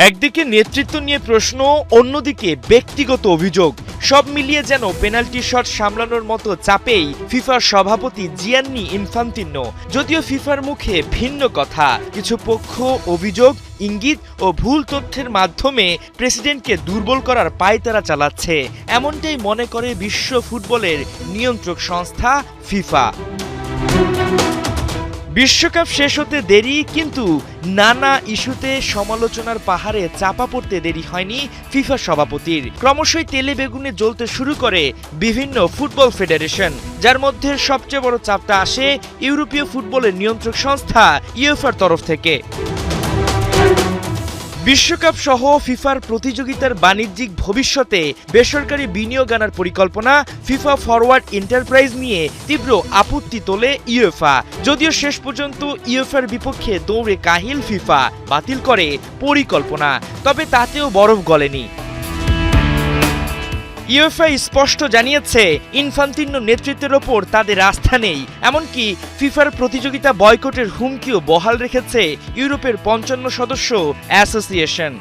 একদিকে নেতৃত্ব নিয়ে প্রশ্ন, অন্যদিকে ব্যক্তিগত অভিযোগ। সব মিলিয়ে যেন পেনাল্টি শট সামলানোর মতো চাপেই ফিফার সভাপতি জিয়ান্নি ইনফান্তিনো। যদিও ফিফার মুখে ভিন্ন কথা, কিছু পক্ষ অভিযোগ, ইঙ্গিত ও ভুল তথ্যের মাধ্যমে প্রেসিডেন্টকে দুর্বল করার পায়তারা চালাচ্ছে, এমনটাই মনে করে বিশ্ব ফুটবলের নিয়ন্ত্রক সংস্থা ফিফা। বিশ্বকাপ শেষ হতে দেরি, কিন্তু নানা ইস্যুতে সমালোচনার পাহাড়ে চাপা পড়তে দেরি হয়নি ফিফা সভাপতির। ক্রমশই তেলে বেগুনে জ্বলতে শুরু করে বিভিন্ন ফুটবল ফেডারেশন, যার মধ্যে সবচেয়ে বড় চাপটা আসে ইউরোপীয় ফুটবলের নিয়ন্ত্রক সংস্থা ইউএফার তরফ থেকে। বিশ্বকাপ সহ ফিফার প্রতিযোগিতার বাণিজ্যিক ভবিষ্যতে বেসরকারি বিনিয়োগ আনার পরিকল্পনা ফিফা ফরওয়ার্ড এন্টারপ্রাইজ নিয়ে তীব্র আপত্তি তোলে ইউএফা। যদিও শেষ পর্যন্ত ইউএফার বিপক্ষে দৌড়ে কাহিল ফিফা, বাতিল করে পরিকল্পনা, তবে তাতেও বরফ গলেনি। ইউএফা স্পষ্ট জানিয়েছে ইনফান্তিনো নেতৃত্বের ওপর তাদের আস্থা নেই। এমনকি ফিফার প্রতিযোগিতা বয়কটের হুমকিও বহাল রেখেছে ইউরোপের ৫৫ সদস্য অ্যাসোসিয়েশন।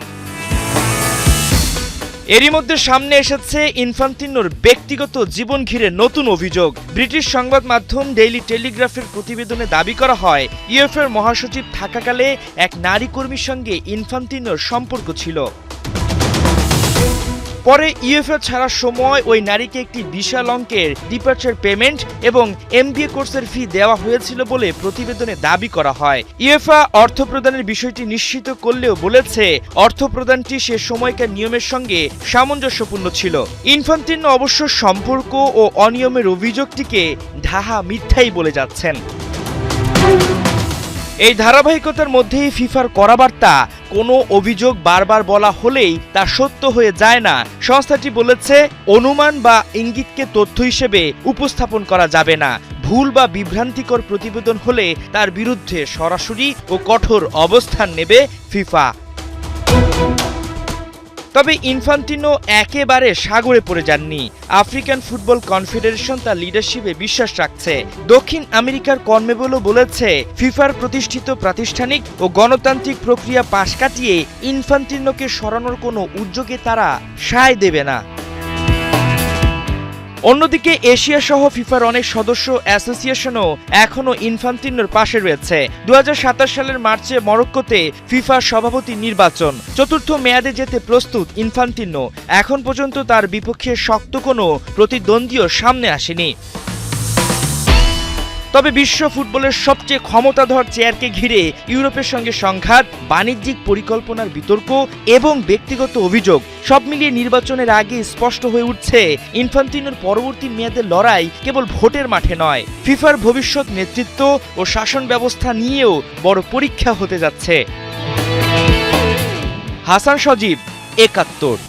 এরই মধ্যে সামনে এসেছে ইনফান্তিনোর ব্যক্তিগত জীবন ঘিরে নতুন অভিযোগ। ব্রিটিশ সংবাদ মাধ্যম ডেইলি টেলিগ্রাফের প্রতিবেদনে দাবি করা হয়, ইউএফার মহাসচিব থাকাকালে এক নারী কর্মীর সঙ্গে ইনফান্তিনোর সম্পর্ক ছিল। পরে ইউএফএ ছাড়ার সময় ওই নারীকে একটি বিশাল অঙ্কের ডিপার্চার পেমেন্ট এবং এমবিএ কোর্সের ফি দেওয়া হয়েছিল বলে প্রতিবেদনে দাবি করা হয়। ইউএফা অর্থ প্রদানের বিষয়টি নিশ্চিত করলেও বলেছে, অর্থ প্রদানটি সে সময়কার নিয়মের সঙ্গে সামঞ্জস্যপূর্ণ ছিল। ইনফান্তিনো অবশ্য সম্পর্ক ও অনিয়মের অভিযোগটিকে ঢাহা মিথ্যাই বলে যাচ্ছেন। এই ধারাবাহিকতার মধ্যেই ফিফার কড়া বার্তা, কোনো অভিযোগ বারবার বলা হলেই তা সত্য হয়ে যায় না। সংস্থাটি বলেছে, অনুমান বা ইঙ্গিতকে তথ্য হিসেবে উপস্থাপন করা যাবে না। ভুল বা বিভ্রান্তিকর প্রতিবেদন হলে তার বিরুদ্ধে সরাসরি ও কঠোর অবস্থান নেবে ফিফা। তবে ইনফান্তিনো একেবারে সাগরে পড়ে যাননি। আফ্রিকান ফুটবল কনফেডারেশন তার লিডারশিপে বিশ্বাস রাখছে। দক্ষিণ আমেরিকার কনমেবলও বলেছে, ফিফার প্রতিষ্ঠিত প্রাতিষ্ঠানিক ও গণতান্ত্রিক প্রক্রিয়া পাশ কাটিয়ে ইনফান্তিনোকে সরানোর কোনো উদ্যোগে তারা সায় দেবে না। অন্যদিকে এশিয়া সহ ফিফার অনেক সদস্য অ্যাসোসিয়েশনও এখনও ইনফান্তিনোর পাশে রয়েছে। ২০২৭ সালের মার্চে মরক্কোতে ফিফার সভাপতি নির্বাচন, চতুর্থ মেয়াদে যেতে প্রস্তুত ইনফান্তিনো। এখন পর্যন্ত তার বিপক্ষে শক্ত কোনো প্রতিদ্বন্দ্বীও সামনে আসেনি। তবে বিশ্ব ফুটবলের সবচেয়ে ক্ষমতাধর চেয়ারকে ঘিরে ইউরোপের সঙ্গে সংঘাত, বাণিজ্যিক পরিকল্পনার বিতর্ক এবং ব্যক্তিগত অভিযোগ, সব মিলিয়ে নির্বাচনের আগে স্পষ্ট হয়ে উঠছে ইনফান্তিনোর পরবর্তী মেয়াদের লড়াই কেবল ভোটের মাঠে নয়, ফিফার ভবিষ্যৎ নেতৃত্ব ও শাসন ব্যবস্থা নিয়েও বড় পরীক্ষা হতে যাচ্ছে। হাসান সজীব, ৭১।